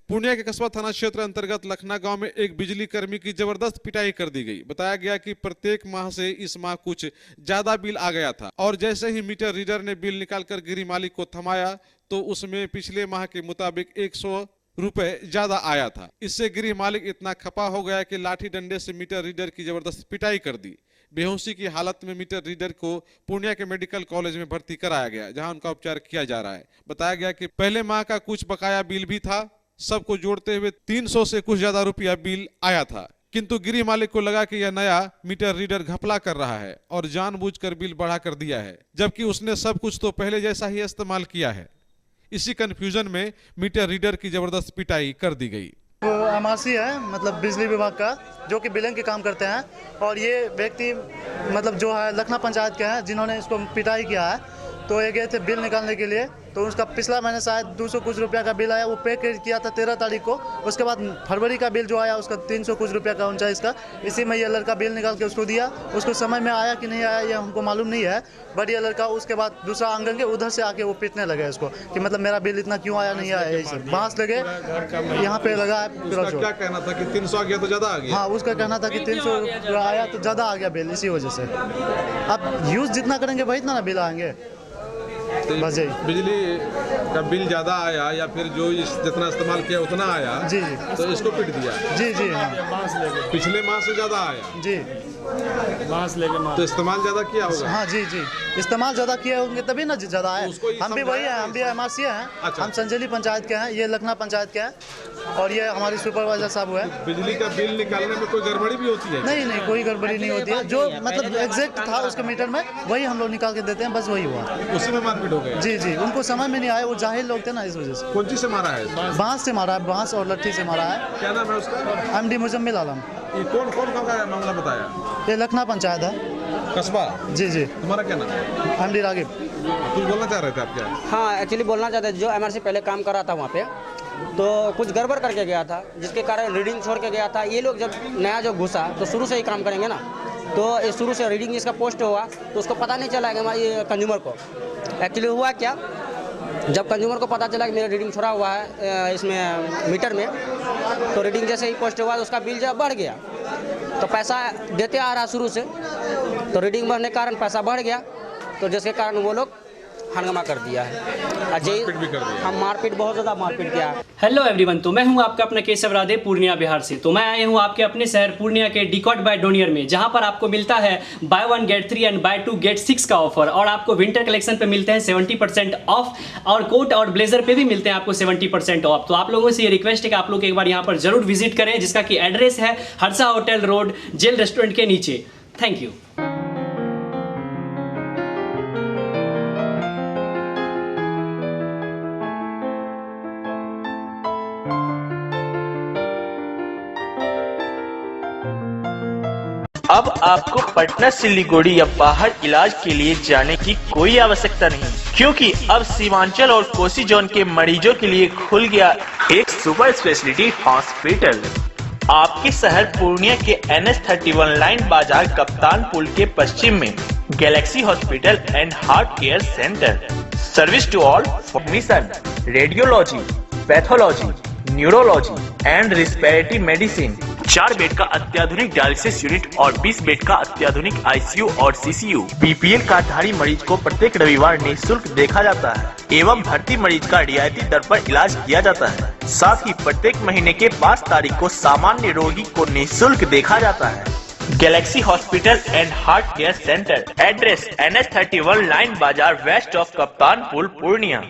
पूर्णिया के कस्बा थाना क्षेत्र अंतर्गत लखना गांव में एक बिजली कर्मी की जबरदस्त पिटाई कर दी गई। बताया गया कि प्रत्येक माह से इस माह कुछ ज्यादा बिल आ गया था और जैसे ही मीटर रीडर ने बिल निकालकर गृह मालिक को थमाया तो उसमें पिछले माह के मुताबिक 100 रुपए ज्यादा आया था। इससे गृह मालिक इतना खपा हो गया कि लाठी डंडे से मीटर रीडर की जबरदस्त पिटाई कर दी। बेहोशी की हालत में मीटर रीडर को पूर्णिया के मेडिकल कॉलेज में भर्ती कराया गया, जहां उनका उपचार किया जा रहा है। बताया गया कि पहले माह का कुछ बकाया बिल भी था, सबको जोड़ते हुए 300 से कुछ ज्यादा रुपया बिल आया था, किंतु गृह मालिक को लगा कि यह नया मीटर रीडर घपला कर रहा है और जानबूझकर बिल बढ़ा कर दिया है, जबकि उसने सब कुछ तो पहले जैसा ही इस्तेमाल किया है। इसी कंफ्यूजन में मीटर रीडर की जबरदस्त पिटाई कर दी गई। एमआरसी है, मतलब बिजली विभाग का, जो कि बिलिंग के काम करते हैं, और ये व्यक्ति मतलब जो है लखना पंचायत के हैं, जिन्होंने इसको पिटाई किया है। तो ये गए थे बिल निकालने के लिए, तो उसका पिछला महीने शायद 200 कुछ रुपया का बिल आया, वो पे किया था 13 तारीख को। उसके बाद फरवरी का बिल जो आया उसका 300 कुछ रुपया का 49 का। इसी में ये लड़का बिल निकाल के उसको दिया। उसको समझ में आया कि नहीं आया ये हमको मालूम नहीं है, बट ये लड़का उसके बाद दूसरा आंगन के उधर से आके वो पीटने लगे इसको कि मतलब मेरा बिल इतना क्यों आया, नहीं आया, यही सब बांस लगे यहाँ पे लगा है। क्या कहना था कि 300 आ गया तो ज्यादा आ गया? हाँ, उसका कहना था कि 300 आया तो ज़्यादा आ गया बिल, इसी वजह से। अब यूज़ जितना करेंगे वही इतना ना बिल आएंगे। बस यही, बिजली का बिल ज्यादा आया या फिर जो जितना इस्तेमाल किया उतना आया? जी जी, तो इसको पीट दिया? जी जी, हाँ, पिछले माह से ज्यादा आया जी, मांस लेके तो इस्तेमाल ज्यादा किया होगा। हाँ जी जी, इस्तेमाल ज़्यादा किए होंगे तभी ना ज़्यादा आए। उसको हम भी वही हैं, हम भी एमआरसी हैं। अच्छा। हम संजली पंचायत के हैं, ये लखना पंचायत के हैं, और ये हमारी सुपरवाइजर साहब हुए। बिजली का बिल निकालने में कोई गड़बड़ी भी होती है? नहीं नहीं, कोई गड़बड़ी नहीं होती है। जो मतलब एग्जैक्ट था उसके मीटर में वही हम लोग निकाल के देते हैं, बस वही हुआ। उसी में मारपीट हो गया? जी जी, उनको समझ में नहीं आया, वो जाहिल लोग थे ना, इस वजह से। कौन चीज से मारा है? बांस से मारा है, बांस और लट्ठी से मारा है। क्या नाम है उसका? एमडी मुजम्मिल आलम। ये कौन कौन का मामला बताया? ये लखना पंचायत है। कस्बा? जी जी। तुम्हारा क्या नाम है? एमडी रागिब। कुछ बोलना चाह रहे थे आप? क्या? हाँ, एक्चुअली बोलना चाहते थे, जो एमआरसी पहले काम कर रहा था वहाँ पे, तो कुछ गड़बड़ करके गया था, जिसके कारण रीडिंग छोड़ के गया था। ये लोग जब नया जो घुसा तो शुरू से ही काम करेंगे ना, तो ये शुरू से रीडिंग इसका पोस्ट हुआ तो उसको पता नहीं चला कि हमारी कंज्यूमर को एक्चुअली हुआ क्या। जब कंज्यूमर को पता चला कि मेरा रीडिंग छोड़ा हुआ है इसमें मीटर में, तो रीडिंग जैसे ही पोस्ट हुआ तो उसका बिल जब बढ़ गया, तो पैसा देते आ रहा शुरू से, तो रीडिंग बढ़ने के कारण पैसा बढ़ गया, तो जिसके कारण वो लोग हंगामा कर दिया है। मारपीट भी कर दिया? हम मारपीट, बहुत ज़्यादा मारपीट किया है। हेलो एवरीवन, तो मैं हूं आपका अपना केशव राधे पूर्णिया बिहार से। तो मैं आया हूं आपके अपने शहर पूर्णिया के डिकॉट बाय डोनियर में, जहां पर आपको मिलता है buy 1 get 3 and buy 2 get 6 का ऑफर, और आपको विंटर कलेक्शन पे मिलते हैं 70% ऑफ, और कोट और ब्लेजर पे भी मिलते हैं आपको 70% ऑफ। तो आप लोगों से ये रिक्वेस्ट है कि आप लोग एक बार यहाँ पर जरूर विजिट करें, जिसका कि एड्रेस है Harsha hotel road, jail restaurant के नीचे। Thank you. अब आपको पटना, सिलीगुड़ी या बाहर इलाज के लिए जाने की कोई आवश्यकता नहीं, क्योंकि अब सीमांचल और कोसी जोन के मरीजों के लिए खुल गया एक सुपर स्पेशलिटी हॉस्पिटल। आपके शहर पूर्णिया के NH31 लाइन बाजार कप्तान पुल के पश्चिम में Galaxy hospital and heart care centre. Service to all formation, radiology, pathology, neurology and respiratory medicine. 4 bed का अत्याधुनिक डायलिसिस यूनिट और 20 बेड का अत्याधुनिक ICU और CCU। BPL कार्डधारी मरीज को प्रत्येक रविवार निःशुल्क देखा जाता है एवं भर्ती मरीज का रियायती दर पर इलाज किया जाता है। साथ ही प्रत्येक महीने के 5 तारीख को सामान्य रोगी को निःशुल्क देखा जाता है। Galaxy hospital and heart care centre, address NH31 line बाजार वेस्ट ऑफ कप्तान पुल पूर्णिया।